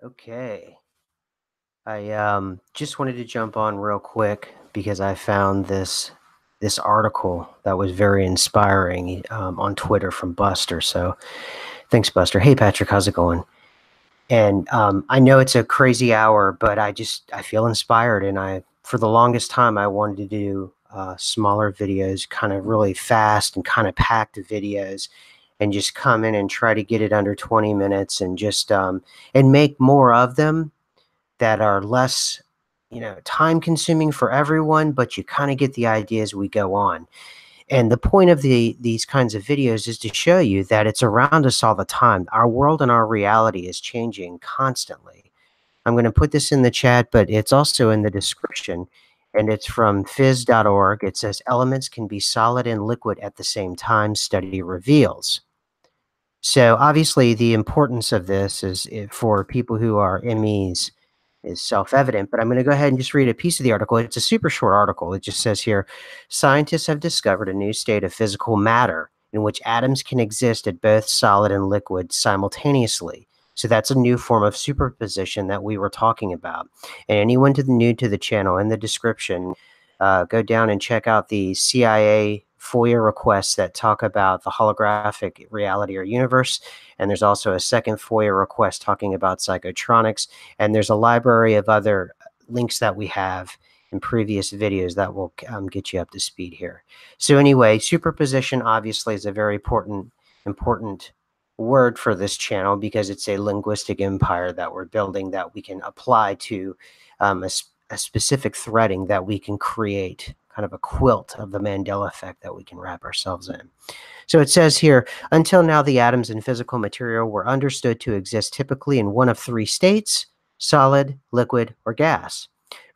Okay. I just wanted to jump on real quick because I found this article that was very inspiring on Twitter from Buster. So thanks, Buster. Hey, Patrick, how's it going? And I know it's a crazy hour, but I feel inspired, and I for the longest time I wanted to do smaller videos, kind of really fast and kind of packed videos, and just come in and try to get it under 20 minutes and just and make more of them that are less, time consuming for everyone, but you kind of get the idea as we go on. And the point of these kinds of videos is to show you that it's around us all the time. Our world and our reality is changing constantly. I'm going to put this in the chat, but it's also in the description, and it's from phys.org. It says elements can be solid and liquid at the same time, study reveals. So obviously the importance of this is for people who are MEs is self-evident, but I'm going to go ahead and just read a piece of the article. It's a super short article. It just says here, scientists have discovered a new state of physical matter in which atoms can exist at both solid and liquid simultaneously. So that's a new form of superposition that we were talking about. And anyone new to the channel, in the description, go down and check out the CIA FOIA requests that talk about the holographic reality or universe. And there's also a second FOIA request talking about psychotronics. And there's a library of other links that we have in previous videos that will get you up to speed here. So anyway, superposition obviously is a very important word for this channel because it's a linguistic empire that we're building that we can apply to a specific threading that we can create, kind of a quilt of the Mandela effect that we can wrap ourselves in. So it says here, until now, the atoms in physical material were understood to exist typically in one of three states: solid, liquid, or gas.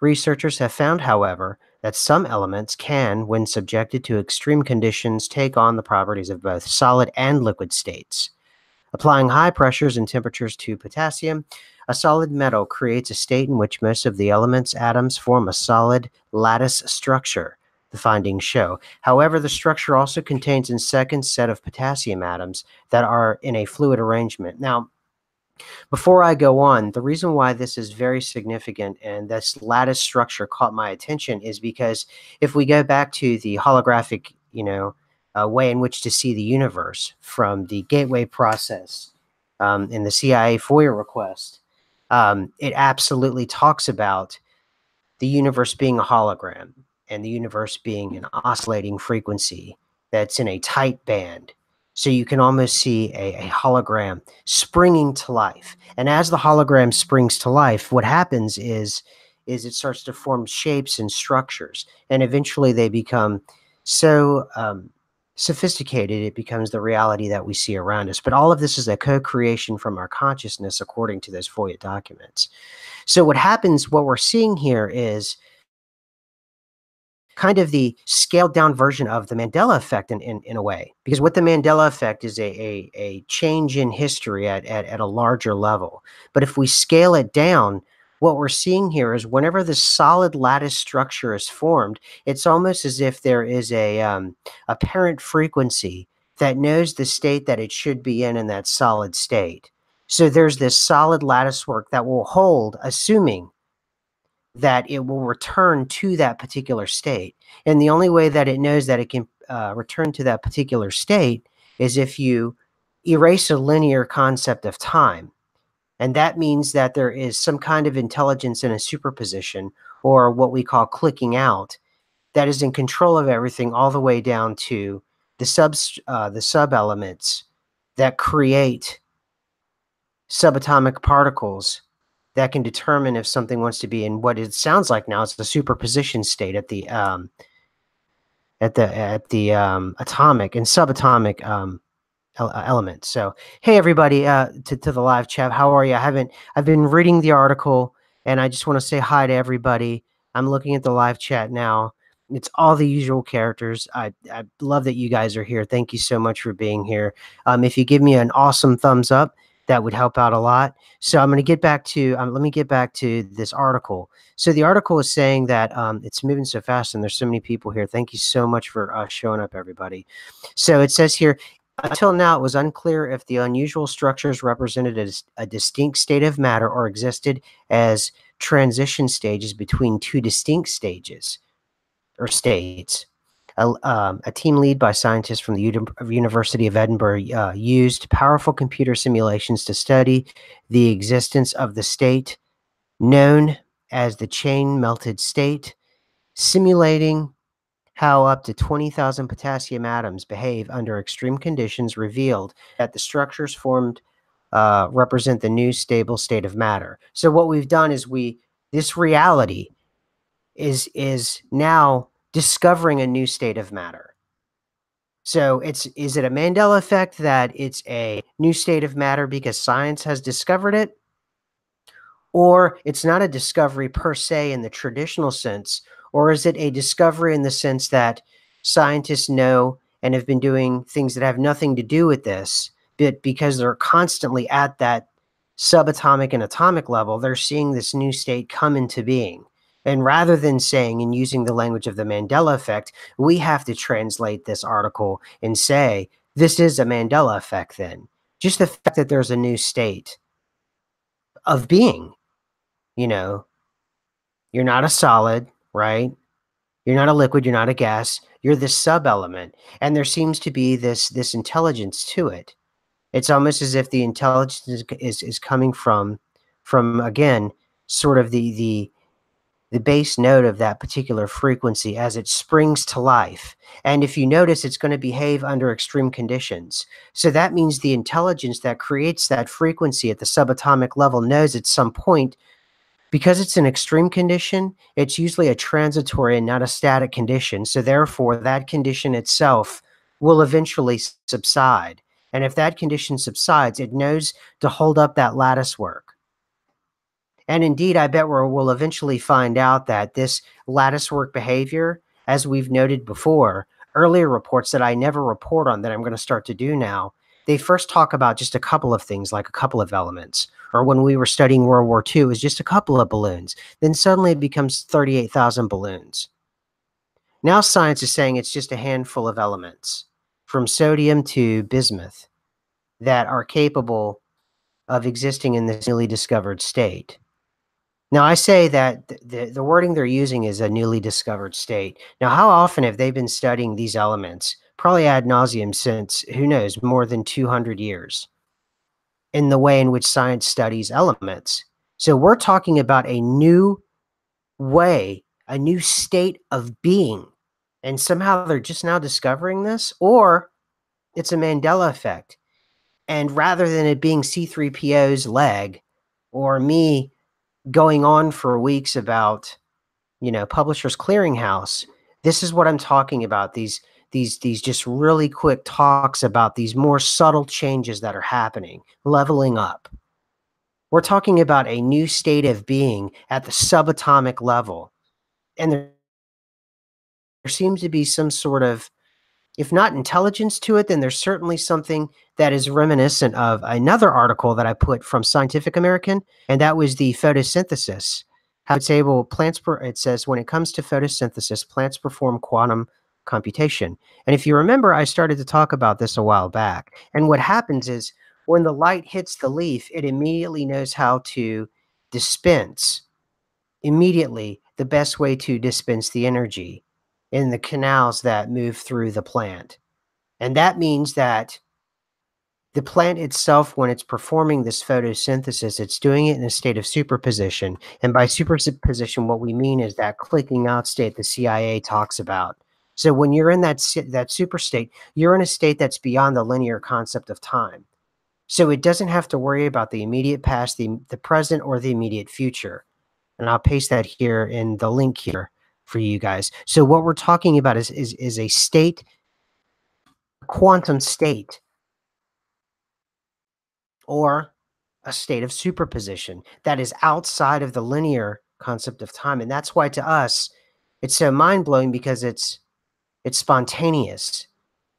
Researchers have found, however, that some elements can, when subjected to extreme conditions, take on the properties of both solid and liquid states. Applying high pressures and temperatures to potassium, a solid metal creates a state in which most of the element's atoms form a solid lattice structure, the findings show. However, the structure also contains a second set of potassium atoms that are in a fluid arrangement. Now, before I go on, the reason why this is very significant and this lattice structure caught my attention is because if we go back to the holographic, way in which to see the universe from the gateway process in the CIA FOIA request, it absolutely talks about the universe being a hologram and the universe being an oscillating frequency that's in a tight band. So you can almost see a hologram springing to life. And as the hologram springs to life, what happens is it starts to form shapes and structures. And eventually they become so sophisticated, it becomes the reality that we see around us. But all of this is a co-creation from our consciousness according to those FOIA documents. So what happens, what we're seeing here is kind of the scaled down version of the Mandela effect in a way, because what the Mandela effect is a change in history at a larger level. But if we scale it down, what we're seeing here is whenever the solid lattice structure is formed, it's almost as if there is a parent frequency that knows the state that it should be in that solid state. So there's this solid lattice work that will hold, assuming that it will return to that particular state. And the only way that it knows that it can return to that particular state is if you erase a linear concept of time. And that means that there is some kind of intelligence in a superposition, or what we call clicking out, that is in control of everything all the way down to the sub elements that create subatomic particles that can determine if something wants to be in what it sounds like now it's the superposition state at the atomic and subatomic element. So hey everybody, to the live chat, how are you? I've been reading the article, and I just want to say hi to everybody. I'm looking at the live chat now. It's all the usual characters. I love that you guys are here. Thank you so much for being here. If you give me an awesome thumbs up, that would help out a lot. So I'm going to get back to, let me get back to this article. So the article is saying that it's moving so fast and there's so many people here. Thank you so much for showing up, everybody. So it says here, Until now, it was unclear if the unusual structures represented a distinct state of matter or existed as transition stages between two distinct stages or states. A team led by scientists from the University of Edinburgh used powerful computer simulations to study the existence of the state known as the chain melted state, simulating how up to 20,000 potassium atoms behave under extreme conditions revealed that the structures formed represent the new stable state of matter. So what we've done is this reality is now discovering a new state of matter. So is it a Mandela effect that it's a new state of matter because science has discovered it? Or it's not a discovery per se in the traditional sense, or is it a discovery in the sense that scientists know and have been doing things that have nothing to do with this, but because they're constantly at that subatomic and atomic level, they're seeing this new state come into being. And rather than saying and using the language of the Mandela effect, we have to translate this article and say, this is a Mandela effect then. Just the fact that there's a new state of being. You know, you're not a solid, right? You're not a liquid, you're not a gas, you're this sub-element. And there seems to be this intelligence to it. It's almost as if the intelligence is coming from again, sort of the base note of that particular frequency as it springs to life. And if you notice, it's going to behave under extreme conditions. So that means the intelligence that creates that frequency at the subatomic level knows at some point, because it's an extreme condition, it's usually a transitory and not a static condition. So therefore, that condition itself will eventually subside. And if that condition subsides, it knows to hold up that lattice work. And indeed, I bet we'll eventually find out that this lattice work behavior, as we've noted before, earlier reports that I never report on that I'm going to start to do now, they first talk about just a couple of things, like a couple of elements. Or when we were studying World War II, it was just a couple of balloons. Then suddenly it becomes 38,000 balloons. Now science is saying it's just a handful of elements, from sodium to bismuth, that are capable of existing in this newly discovered state. Now, I say that the wording they're using is a newly discovered state. Now, how often have they been studying these elements? Probably ad nauseum since, who knows, more than 200 years in the way in which science studies elements. So we're talking about a new way, a new state of being. And somehow they're just now discovering this, or it's a Mandela effect. And rather than it being C3PO's leg or me going on for weeks about, Publishers Clearinghouse, this is what I'm talking about. These just really quick talks about these more subtle changes that are happening, leveling up. We're talking about a new state of being at the subatomic level. And there seems to be some sort of, if not intelligence to it, then there's certainly something that is reminiscent of another article that I put from Scientific American, and that was the photosynthesis. How it's able, it says, when it comes to photosynthesis, plants perform quantum computation. And if you remember, I started to talk about this a while back. And what happens is when the light hits the leaf, it immediately knows how to dispense immediately the best way to dispense the energy in the canals that move through the plant. And that means that the plant itself, when it's performing this photosynthesis, it's doing it in a state of superposition. And by superposition, what we mean is that clicking out state the CIA talks about. So when you're in that super state, you're in a state that's beyond the linear concept of time. So it doesn't have to worry about the immediate past, the present, or the immediate future. And I'll paste that here in the link here for you guys. So what we're talking about is a state, quantum state, or a state of superposition that is outside of the linear concept of time. And that's why to us, it's so mind-blowing, because it's spontaneous,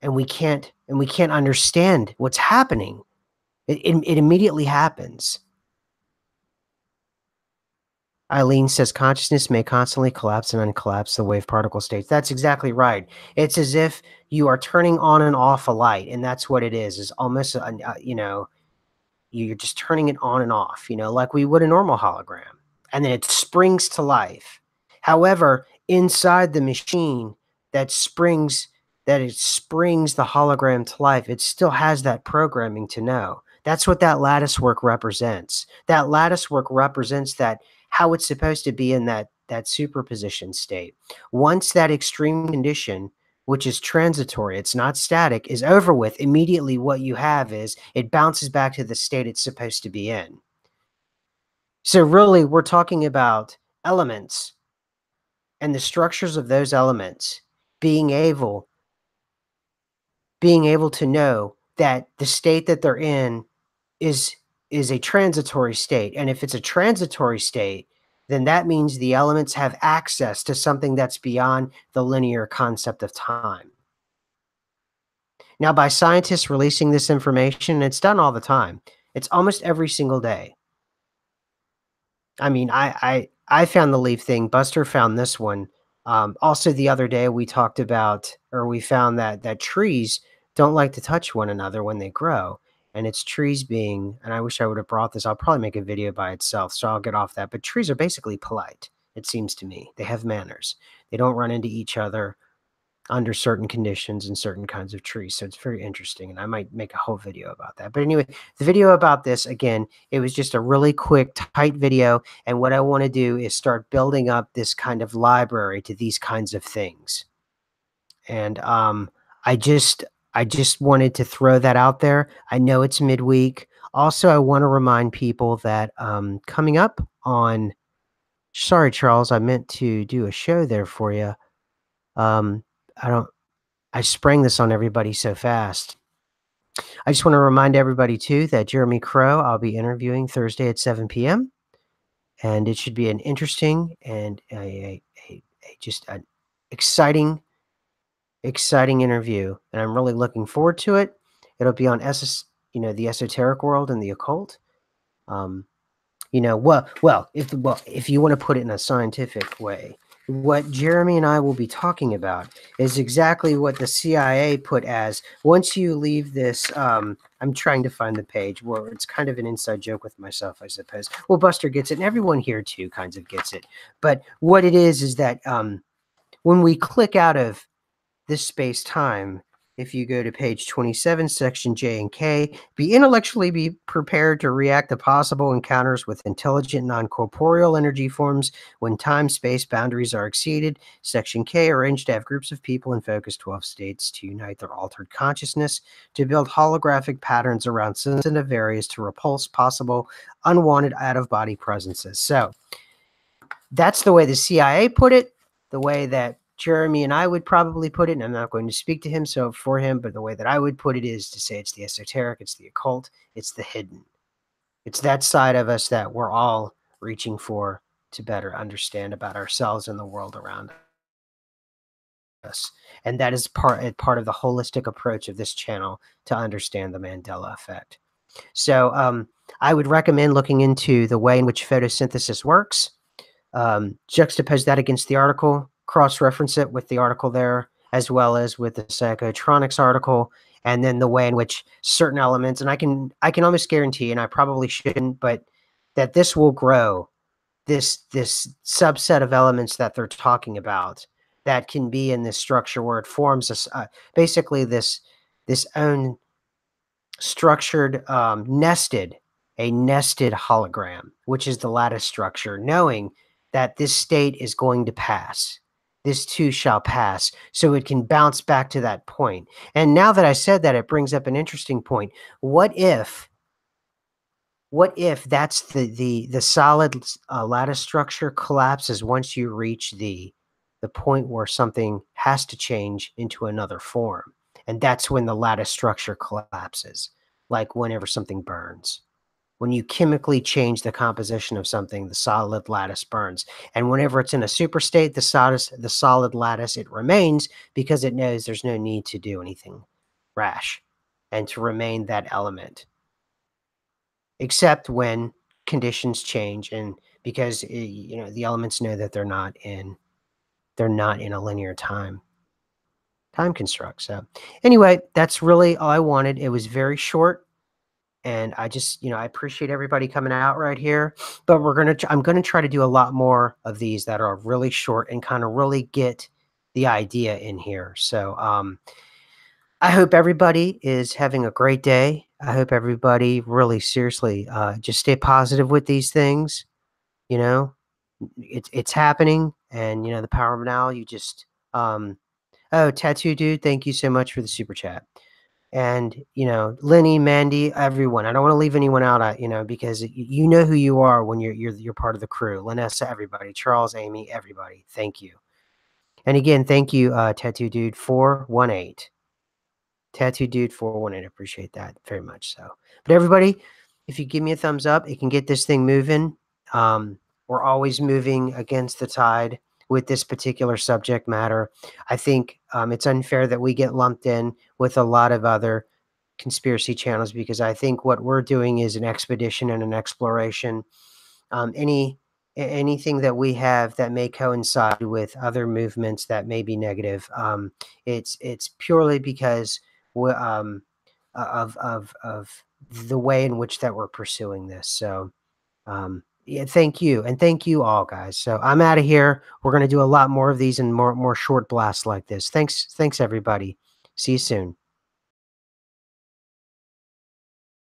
and we can't understand what's happening. It immediately happens. Eileen says consciousness may constantly collapse and uncollapse the wave particle states. That's exactly right. It's as if you are turning on and off a light, and that's what it is almost, you know, you're just turning it on and off, you know, like we would a normal hologram. And then it springs to life. However, inside the machine that springs it springs the hologram to life, it still has that programming to know. That's what that lattice work represents. That lattice work represents that how it's supposed to be in that superposition state. Once that extreme condition, which is transitory, it's not static, is over with, immediately what you have is it bounces back to the state it's supposed to be in. So really, we're talking about elements and the structures of those elements being able to know that the state that they're in is a transitory state. And if it's a transitory state, then that means the elements have access to something that's beyond the linear concept of time. Now, by scientists releasing this information, it's done all the time. It's almost every single day. I mean, I found the leaf thing. Buster found this one. Also, the other day we talked about, or we found that trees don't like to touch one another when they grow, and it's trees being. And I wish I would have brought this. I'll probably make a video by itself, so I'll get off that. But trees are basically polite. It seems to me they have manners. They don't run into each other under certain conditions and certain kinds of trees. So it's very interesting. And I might make a whole video about that. But anyway, the video about this, again, it was just a really quick, tight video. And what I want to do is start building up this kind of library to these kinds of things. And I just wanted to throw that out there. I know it's midweek. Also, I want to remind people that coming up on, sorry, Charles, I meant to do a show there for you. I sprang this on everybody so fast. I just want to remind everybody too that Jeremy Crow, I'll be interviewing Thursday at 7 p.m. And it should be an interesting and just an exciting interview. And I'm really looking forward to it. It'll be on the esoteric world and the occult. If you want to put it in a scientific way, what Jeremy and I will be talking about is exactly what the CIA put as, once you leave this, I'm trying to find the page where it's kind of an inside joke with myself, I suppose. Well, Buster gets it, and everyone here too kinds of gets it. But what it is that when we click out of this space-time, if you go to page 27, section J and K, be intellectually prepared to react to possible encounters with intelligent non-corporeal energy forms when time-space boundaries are exceeded. Section K, arranged to have groups of people in focus 12 states to unite their altered consciousness, to build holographic patterns around sensitive areas to repulse possible unwanted out-of-body presences. So that's the way the CIA put it, the way that Jeremy and I would probably put it, and I'm not going to speak to him for him, but the way that I would put it is to say it's the esoteric, it's the occult, it's the hidden. It's that side of us that we're all reaching for to better understand about ourselves and the world around us. And that is part of the holistic approach of this channel to understand the Mandela effect. So I would recommend looking into the way in which photosynthesis works. Juxtapose that against the article, cross-reference it with the article there, as well as with the Psychotronics article, and then the way in which certain elements, and I can almost guarantee, and I probably shouldn't, but that this will grow, this subset of elements that they're talking about that can be in this structure where it forms basically this own structured, nested hologram, which is the lattice structure, knowing that this state is going to pass. This too shall pass, so it can bounce back to that point. And now that I said that, it brings up an interesting point. What if that's the solid lattice structure collapses once you reach the point where something has to change into another form? And that's when the lattice structure collapses, like whenever something burns. When you chemically change the composition of something, the solid lattice burns. And whenever it's in a super state, the solid lattice, it remains because it knows there's no need to do anything rash and to remain that element. Except when conditions change and because you know, the elements know that they're not in a linear time construct. So anyway, that's really all I wanted. It was very short. And I just, I appreciate everybody coming out right here, but I'm going to try to do a lot more of these that are really short and kind of really get the idea in here. So, I hope everybody is having a great day. I hope everybody really seriously, just stay positive with these things. You know, it's happening, and the power of now. Um, oh, tattoo dude, thank you so much for the super chat. And, Lenny, Mandy, everyone. I don't want to leave anyone out, because you know who you are when you're part of the crew. Lanessa, everybody. Charles, Amy, everybody. Thank you. And again, thank you, Tattoo Dude 418. Tattoo Dude 418. I appreciate that very much. So, but everybody, if you give me a thumbs up, it can get this thing moving. We're always moving against the tide with this particular subject matter. I think it's unfair that we get lumped in with a lot of other conspiracy channels, because I think what we're doing is an expedition and an exploration. Anything that we have that may coincide with other movements that may be negative, it's purely because of the way in which that we're pursuing this. So yeah, thank you, and thank you all, guys. So I'm out of here. We're going to do a lot more of these and more short blasts like this. Thanks everybody. See you soon.